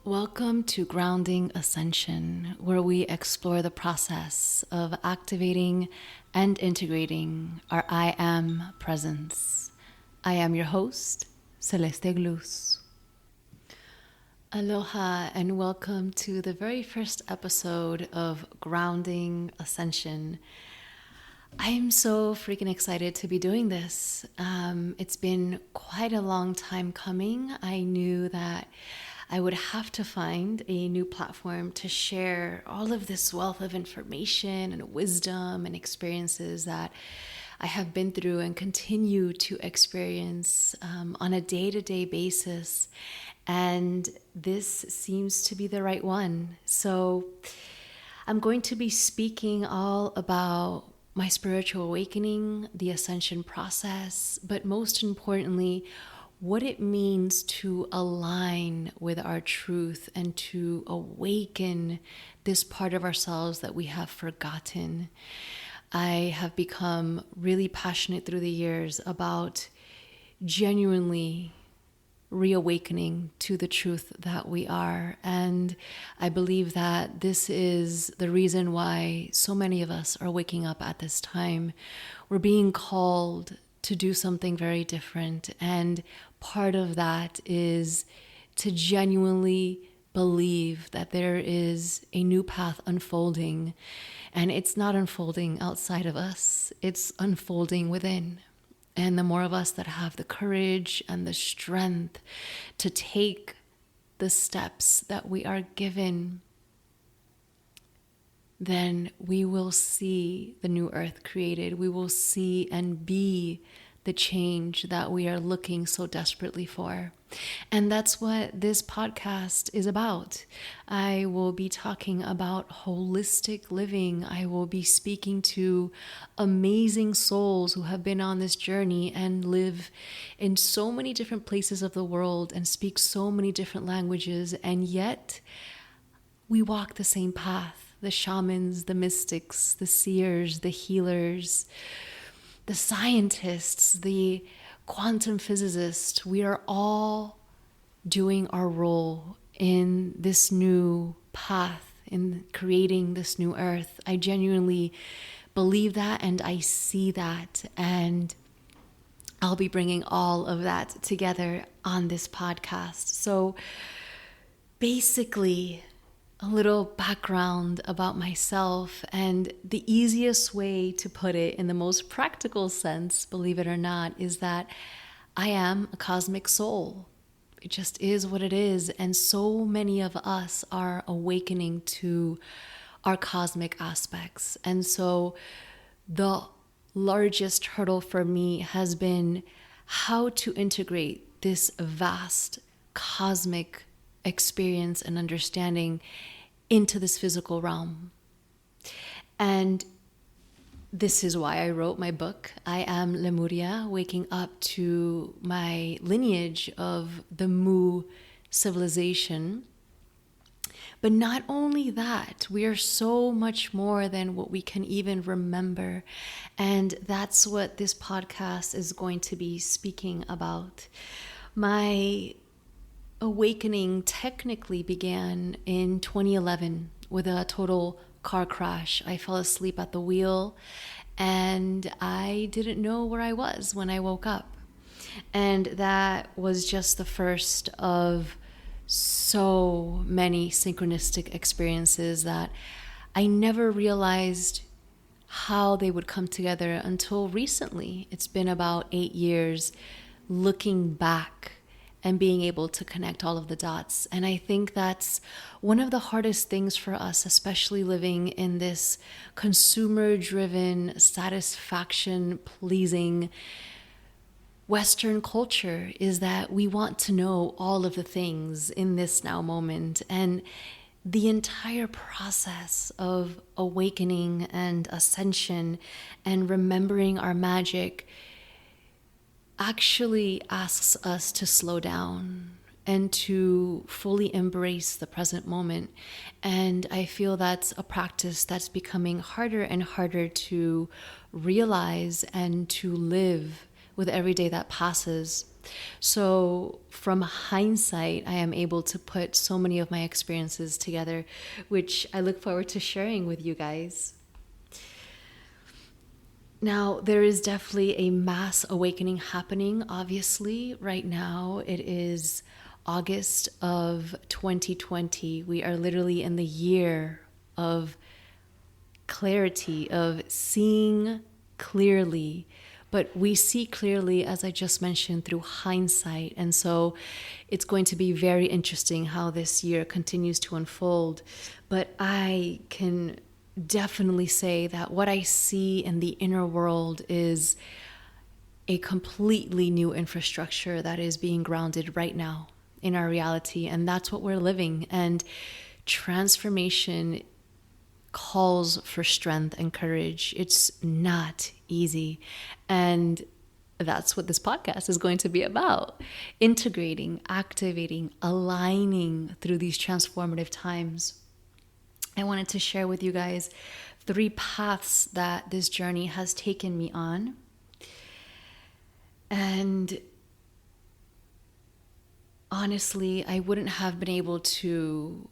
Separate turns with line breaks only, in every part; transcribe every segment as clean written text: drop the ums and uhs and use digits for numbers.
Welcome to Grounding Ascension, where we explore the process of activating and integrating our I Am presence. I am your host, Celeste Glus. Aloha and welcome to the very first episode of Grounding Ascension. I am so freaking excited to be doing this. It's been quite a long time coming. I knew that I would have to find a new platform to share all of this wealth of information and wisdom and experiences that I have been through and continue to experience on a day-to-day basis. And this seems to be the right one. So I'm going to be speaking all about my spiritual awakening, the ascension process, but most importantly, what it means to align with our truth and to awaken this part of ourselves that we have forgotten. I have become really passionate through the years about genuinely reawakening to the truth that we are. And I believe that this is the reason why so many of us are waking up at this time. We're being called to do something very different. And part of that is to genuinely believe that there is a new path unfolding. And it's not unfolding outside of us, it's unfolding within. And the more of us that have the courage and the strength to take the steps that we are given, then we will see the new earth created. We will see and be the change that we are looking so desperately for. And that's what this podcast is about. I will be talking about holistic living. I will be speaking to amazing souls who have been on this journey and live in so many different places of the world and speak so many different languages, and yet we walk the same path. The shamans, the mystics, the seers, the healers, the scientists, the quantum physicists, we are all doing our role in this new path, in creating this new earth. I genuinely believe that and I see that, and I'll be bringing all of that together on this podcast. So basically, a little background about myself, and the easiest way to put it in the most practical sense, believe it or not, is that I am a cosmic soul. It just is what it is. And so many of us are awakening to our cosmic aspects. And so the largest hurdle for me has been how to integrate this vast cosmic experience and understanding into this physical realm. And this is why I wrote my book, I Am Lemuria, waking up to my lineage of the Mu civilization. But not only that, we are so much more than what we can even remember. And that's what this podcast is going to be speaking about. My awakening technically began in 2011 with a total car crash. I fell asleep at the wheel and I didn't know where I was when I woke up. And that was just the first of so many synchronistic experiences that I never realized how they would come together until recently. It's been about 8 years looking back and being able to connect all of the dots. And I think that's one of the hardest things for us, especially living in this consumer-driven, satisfaction-pleasing Western culture, is that we want to know all of the things in this now moment. And the entire process of awakening and ascension and remembering our magic actually asks us to slow down and to fully embrace the present moment. And I feel that's a practice that's becoming harder and harder to realize and to live with every day that passes. So from hindsight, I am able to put so many of my experiences together, which I look forward to sharing with you guys. Now, there is definitely a mass awakening happening, obviously. Right now, it is August of 2020. We are literally in the year of clarity, of seeing clearly. But we see clearly, as I just mentioned, through hindsight. And so it's going to be very interesting how this year continues to unfold. But I can definitely say that what I see in the inner world is a completely new infrastructure that is being grounded right now in our reality. And that's what we're living. And transformation calls for strength and courage. It's not easy. And that's what this podcast is going to be about. Integrating, activating, aligning through these transformative times. I wanted to share with you guys 3 paths that this journey has taken me on. And honestly, I wouldn't have been able to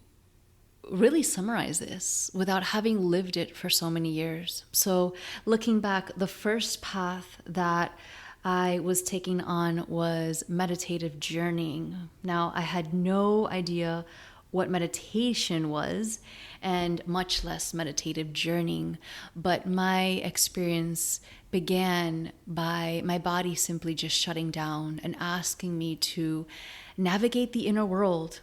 really summarize this without having lived it for so many years. So looking back, the first path that I was taking on was meditative journeying. Now, I had no idea what meditation was, and much less meditative journeying. But my experience began by my body simply just shutting down and asking me to navigate the inner world.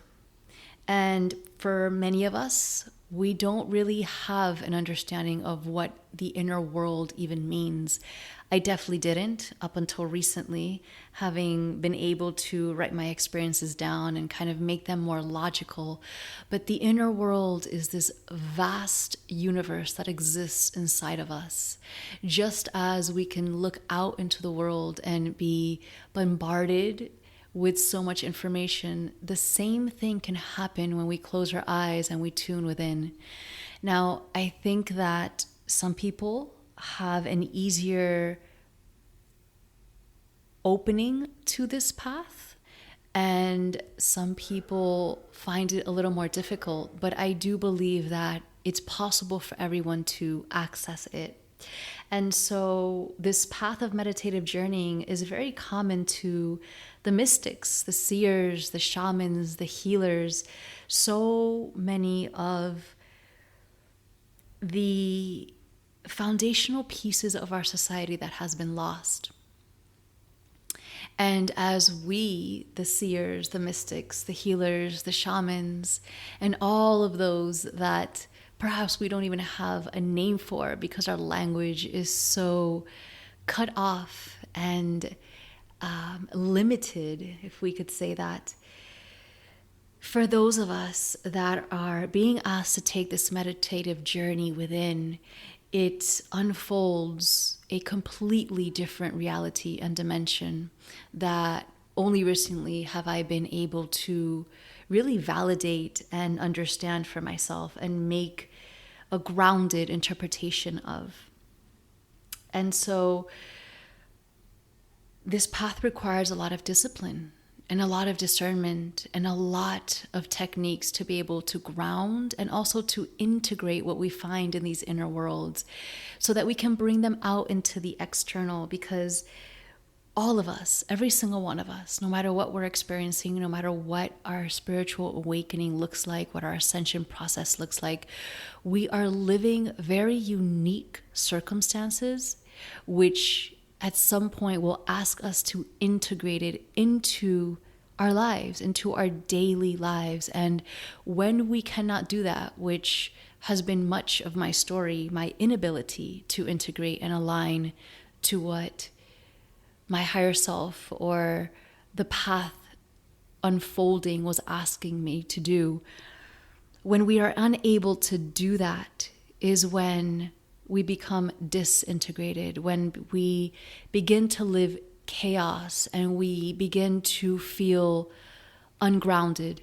And for many of us, we don't really have an understanding of what the inner world even means. I definitely didn't up until recently, having been able to write my experiences down and kind of make them more logical. But the inner world is this vast universe that exists inside of us. Just as we can look out into the world and be bombarded with so much information, the same thing can happen when we close our eyes and we tune within. Now, I think that some people have an easier opening to this path, and some people find it a little more difficult, but I do believe that it's possible for everyone to access it. And so this path of meditative journeying is very common to the mystics, the seers, the shamans, the healers, so many of the foundational pieces of our society that has been lost. And as we, the seers, the mystics, the healers, the shamans, and all of those that perhaps we don't even have a name for because our language is so cut off and limited, if we could say that. For those of us that are being asked to take this meditative journey within, it unfolds a completely different reality and dimension that only recently have I been able to really validate and understand for myself and make a grounded interpretation of. And so this path requires a lot of discipline and a lot of discernment and a lot of techniques to be able to ground and also to integrate what we find in these inner worlds so that we can bring them out into the external, because all of us, every single one of us, no matter what we're experiencing, no matter what our spiritual awakening looks like, what our ascension process looks like, we are living very unique circumstances, which at some point will ask us to integrate it into our lives, into our daily lives. And when we cannot do that, which has been much of my story, my inability to integrate and align to what my higher self or the path unfolding was asking me to do, when we are unable to do that is when we become disintegrated, when we begin to live chaos and we begin to feel ungrounded.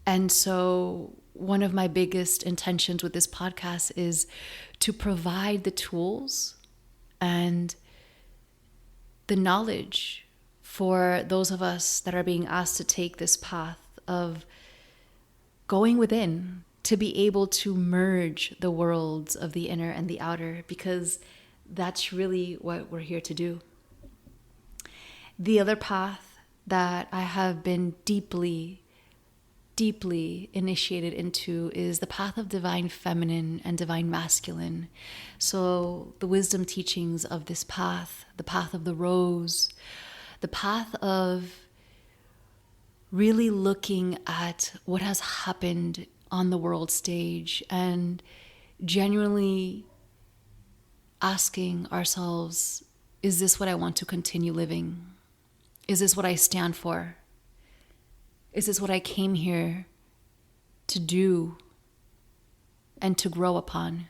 And so one of my biggest intentions with this podcast is to provide the tools and the knowledge for those of us that are being asked to take this path of going within to be able to merge the worlds of the inner and the outer, because that's really what we're here to do. The other path that I have been deeply initiated into is the path of divine feminine and divine masculine. So the wisdom teachings of this path, the path of the rose, the path of really looking at what has happened on the world stage and genuinely asking ourselves, is this what I want to continue living? Is this what I stand for? Is this what I came here to do and to grow upon?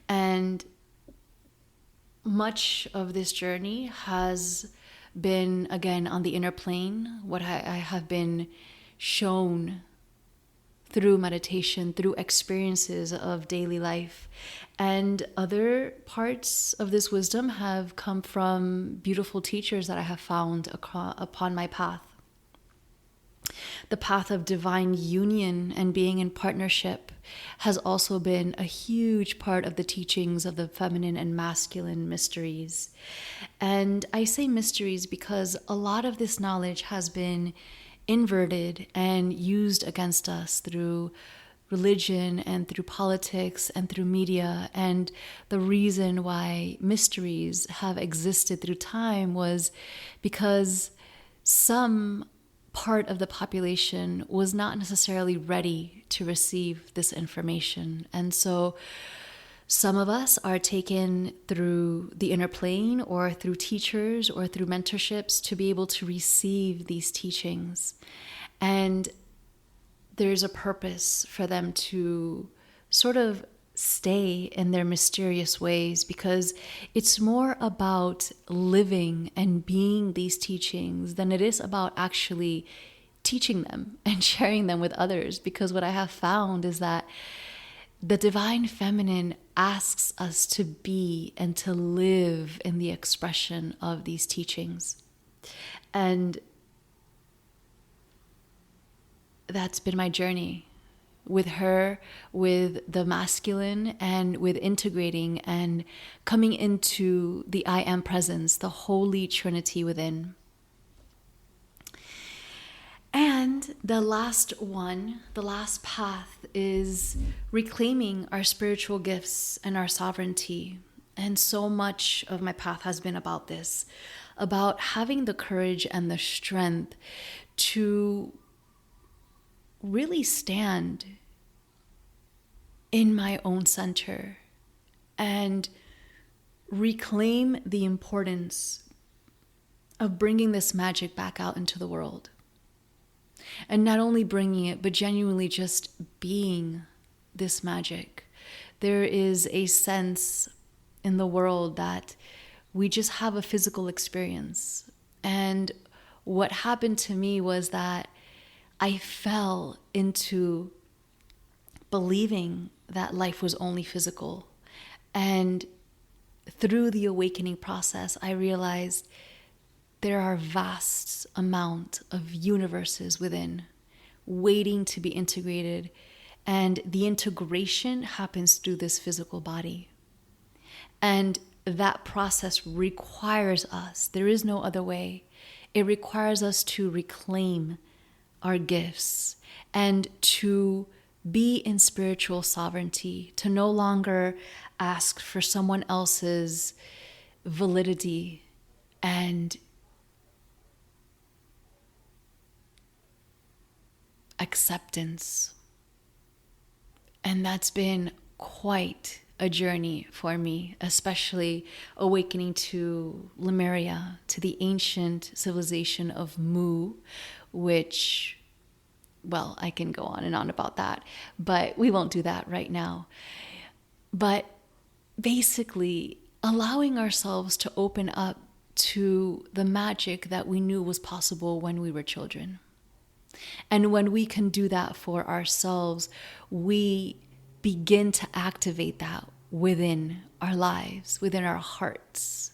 And much of this journey has been, again, on the inner plane, what I have been shown through meditation, through experiences of daily life. And other parts of this wisdom have come from beautiful teachers that I have found upon my path. The path of divine union and being in partnership has also been a huge part of the teachings of the feminine and masculine mysteries. And I say mysteries because a lot of this knowledge has been inverted and used against us through religion and through politics and through media. And the reason why mysteries have existed through time was because some part of the population was not necessarily ready to receive this information. And so some of us are taken through the inner plane or through teachers or through mentorships to be able to receive these teachings. And there's a purpose for them to sort of stay in their mysterious ways, because it's more about living and being these teachings than it is about actually teaching them and sharing them with others. Because what I have found is that the divine feminine asks us to be and to live in the expression of these teachings. And that's been my journey with her, with the masculine, and with integrating and coming into the I am presence, the Holy Trinity within. And the last one, the last path, is reclaiming our spiritual gifts and our sovereignty. And so much of my path has been about this, about having the courage and the strength to really stand in my own center and reclaim the importance of bringing this magic back out into the world. And not only bringing it, but genuinely just being this magic. There is a sense in the world that we just have a physical experience. And what happened to me was that I fell into believing that life was only physical. And through the awakening process, I realized there are vast amount of universes within, waiting to be integrated. And the integration happens through this physical body. And that process requires us, there is no other way. It requires us to reclaim our gifts and to be in spiritual sovereignty, to no longer ask for someone else's validity and acceptance. And that's been quite a journey for me, especially awakening to Lemuria, to the ancient civilization of Mu, which, well, I can go on and on about that, but we won't do that right now. But basically, allowing ourselves to open up to the magic that we knew was possible when we were children. And when we can do that for ourselves, we begin to activate that within our lives, within our hearts.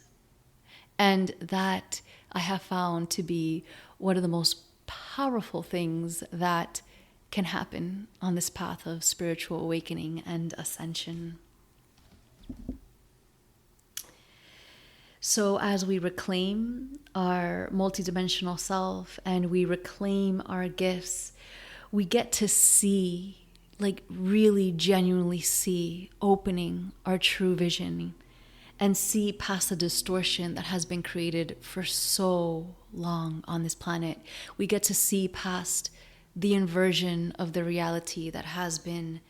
And that I have found to be one of the most powerful things that can happen on this path of spiritual awakening and ascension. So as we reclaim our multidimensional self and we reclaim our gifts, we get to see, like really genuinely see, opening our true vision and see past the distortion that has been created for so long on this planet. We get to see past the inversion of the reality that has been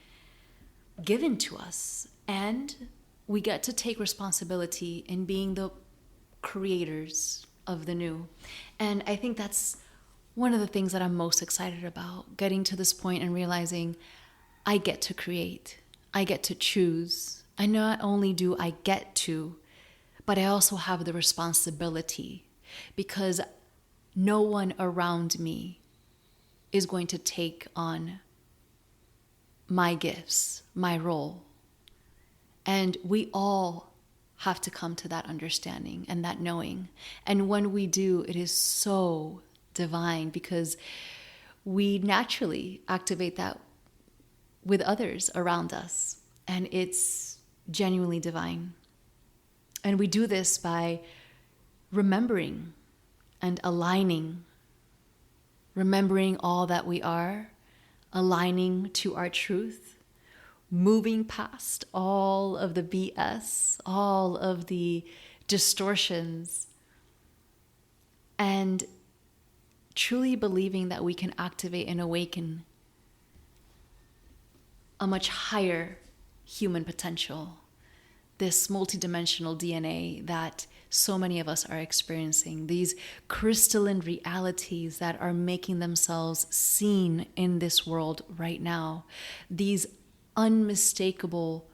given to us. And we get to take responsibility in being the creators of the new. And I think that's one of the things that I'm most excited about, getting to this point and realizing I get to create, I get to choose. And not only do I get to, but I also have the responsibility, because no one around me is going to take on my gifts, my role. And we all have to come to that understanding and that knowing. And when we do, it is so divine, because we naturally activate that with others around us. And it's genuinely divine. And we do this by remembering and aligning, remembering all that we are, aligning to our truth, moving past all of the BS, all of the distortions, and truly believing that we can activate and awaken a much higher human potential, this multidimensional DNA that so many of us are experiencing, these crystalline realities that are making themselves seen in this world right now, these unmistakable,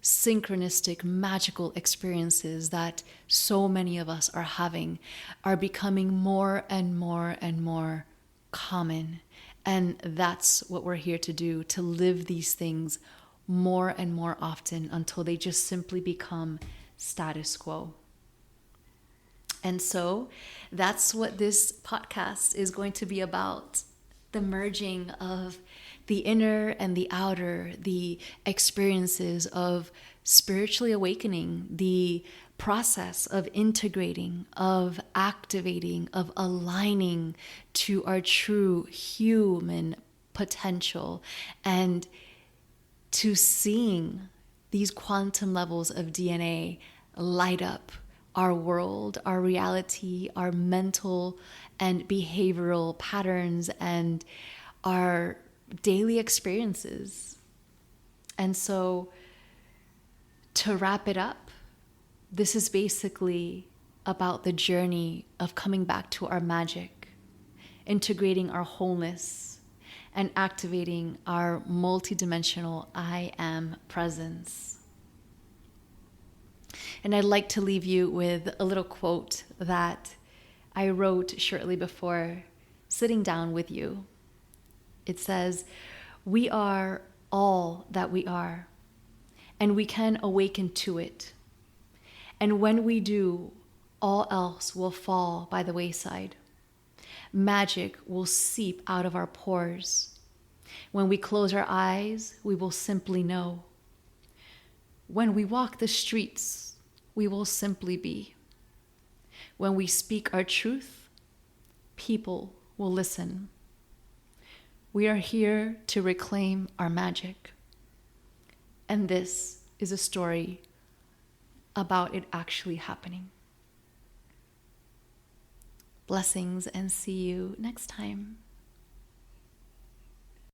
synchronistic, magical experiences that so many of us are having are becoming more and more and more common. And that's what we're here to do, to live these things more and more often until they just simply become status quo. And so that's what this podcast is going to be about, the merging of the inner and the outer, the experiences of spiritually awakening, the process of integrating, of activating, of aligning to our true human potential, and to seeing these quantum levels of DNA light up our world, our reality, our mental and behavioral patterns, and our daily experiences. And so, to wrap it up, this is basically about the journey of coming back to our magic, integrating our wholeness, and activating our multidimensional I am presence. And I'd like to leave you with a little quote that I wrote shortly before sitting down with you. It says, "We are all that we are, and we can awaken to it. And when we do, all else will fall by the wayside. Magic will seep out of our pores. When we close our eyes, we will simply know. When we walk the streets, we will simply be. When we speak our truth, people will listen. We are here to reclaim our magic. And this is a story about it actually happening." Blessings, and see you next time.